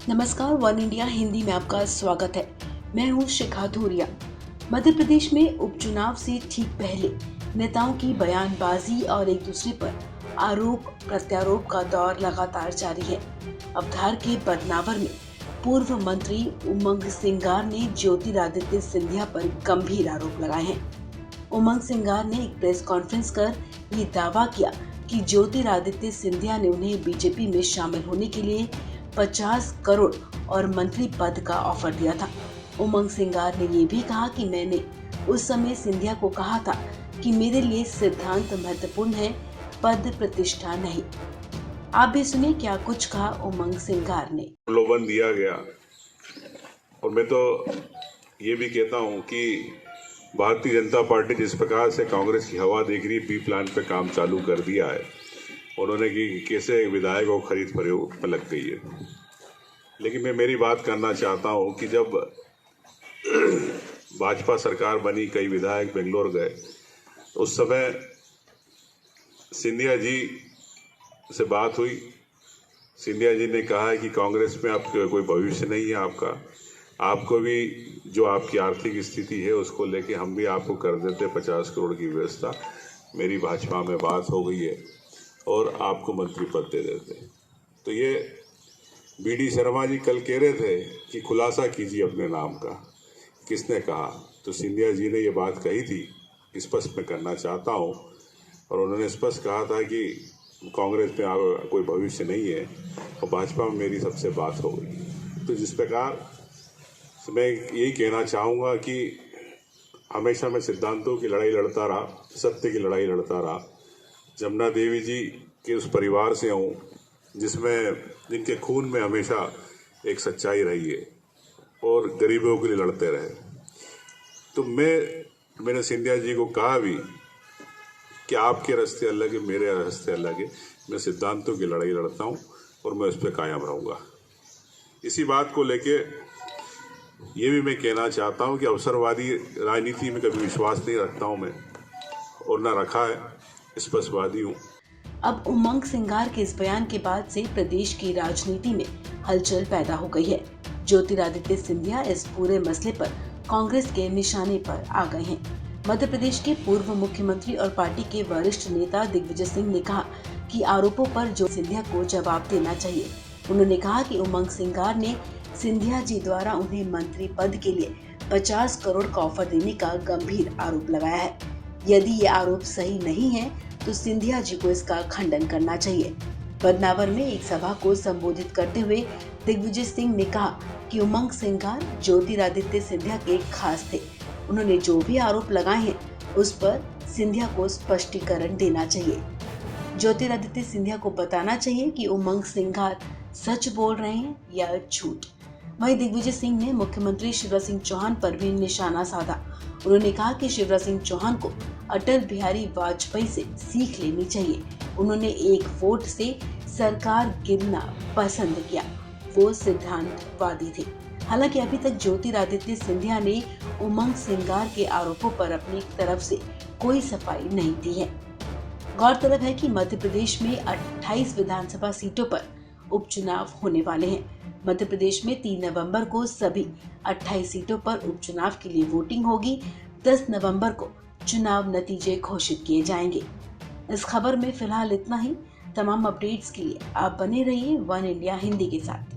नमस्कार, one India Hindi में आपका स्वागत है। मैं हूं शिखा धूरिया। मध्य प्रदेश में उपचुनाव से ठीक पहले नेताओं की बयानबाजी और एक दूसरे पर आरोप प्रत्यारोप का दौर लगातार जारी है। अब धार के बदनावर में पूर्व मंत्री उमंग सिंगार ने ज्योतिरादित्य सिंधिया पर गंभीर आरोप लगाए हैं। उमंग सिंगार ने एक प्रेस कॉन्फ्रेंस कर ये दावा किया कि ज्योतिरादित्य सिंधिया ने उन्हें बीजेपी में शामिल होने के लिए 50 करोड़ और मंत्री पद का ऑफर दिया था। उमंग सिंगार ने ये भी कहा कि मैंने उस समय सिंधिया को कहा था कि मेरे लिए सिद्धांत महत्वपूर्ण है, पद प्रतिष्ठा नहीं। आप भी सुनिए क्या कुछ कहा उमंग सिंगार ने। प्रलोभन दिया गया और मैं तो ये भी कहता हूँ कि भारतीय जनता पार्टी जिस प्रकार से कांग्रेस की हवा देख रही बी प्लान पे काम चालू कर दिया है, उन्होंने कि कैसे विधायकों को खरीद फरोख्त में लग गई है। लेकिन मैं मेरी बात करना चाहता हूँ कि जब भाजपा सरकार बनी, कई विधायक बेंगलोर गए, उस समय सिंधिया जी से बात हुई। सिंधिया जी ने कहा है कि कांग्रेस में आपका कोई भविष्य नहीं है, आपको भी जो आपकी आर्थिक स्थिति है उसको लेके हम भी आपको कर देते 50 करोड़ की व्यवस्था। मेरी भाजपा में बात हो गई है और आपको मंत्री पद दे देते। तो ये बीडी शर्मा जी कल कह रहे थे कि खुलासा कीजिए अपने नाम का, किसने कहा? तो सिंधिया जी ने ये बात कही थी, स्पष्ट मैं करना चाहता हूँ। और उन्होंने स्पष्ट कहा था कि कांग्रेस में कोई भविष्य नहीं है और भाजपा में मेरी सबसे बात हो गई। तो जिस प्रकार मैं यही कहना चाहूँगा कि हमेशा मैं सिद्धांतों की लड़ाई लड़ता रहा, सत्य की लड़ाई लड़ता रहा। जमुना देवी जी के उस परिवार से हूँ जिनके खून में हमेशा एक सच्चाई रही है और गरीबों के लिए लड़ते रहे। तो मैंने सिंधिया जी को कहा भी कि आपके रास्ते अलग है, मेरे रास्ते अलग है। मैं सिद्धांतों की लड़ाई लड़ता हूँ और मैं उस पर कायम रहूँगा। इसी बात को लेके ये भी मैं कहना चाहता हूँ कि अवसरवादी राजनीति में कभी विश्वास नहीं रखता हूँ मैं, और ना रखा है, स्पष्टवादी हूँ। अब उमंग सिंगार के इस बयान के बाद से प्रदेश की राजनीति में हलचल पैदा हो गई है। ज्योतिरादित्य सिंधिया इस पूरे मसले पर कांग्रेस के निशाने पर आ गए हैं। मध्य प्रदेश के पूर्व मुख्यमंत्री और पार्टी के वरिष्ठ नेता दिग्विजय सिंह ने कहा कि आरोपों पर जो सिंधिया को जवाब देना चाहिए। उन्होंने कहा कि उमंग सिंगार ने सिंधिया जी द्वारा उन्हें मंत्री पद के लिए 50 करोड़ का ऑफर देने का गंभीर आरोप लगाया है। यदि ये आरोप सही नहीं है तो सिंधिया जी को इसका खंडन करना चाहिए। बदनावर में एक सभा को संबोधित करते हुए दिग्विजय सिंह ने कहा कि उमंग सिंगार ज्योतिरादित्य सिंधिया के खास थे। उन्होंने जो भी आरोप लगाए हैं उस पर सिंधिया को स्पष्टीकरण देना चाहिए। ज्योतिरादित्य सिंधिया को बताना चाहिए कि उमंग सिंगार सच बोल रहे हैं या झूठ। वहीं दिग्विजय सिंह ने मुख्यमंत्री शिवराज सिंह चौहान पर भी निशाना साधा। उन्होंने कहा कि शिवराज सिंह चौहान को अटल बिहारी वाजपेयी से सीख लेनी चाहिए। उन्होंने एक वोट से सरकार गिरना पसंद किया, वो सिद्धांतवादी थे। हालांकि अभी तक ज्योतिरादित्य सिंधिया ने उमंग सिंगार के आरोपों पर अपनी तरफ से कोई सफाई नहीं दी है। गौरतलब है कि मध्य प्रदेश में 28 विधानसभा सीटों पर उपचुनाव होने वाले हैं। मध्य प्रदेश में 3 नवंबर को सभी 28 सीटों पर उपचुनाव के लिए वोटिंग होगी। 10 नवंबर को चुनाव नतीजे घोषित किए जाएंगे। इस खबर में फिलहाल इतना ही। तमाम अपडेट्स के लिए आप बने रहिए वन इंडिया हिंदी के साथ।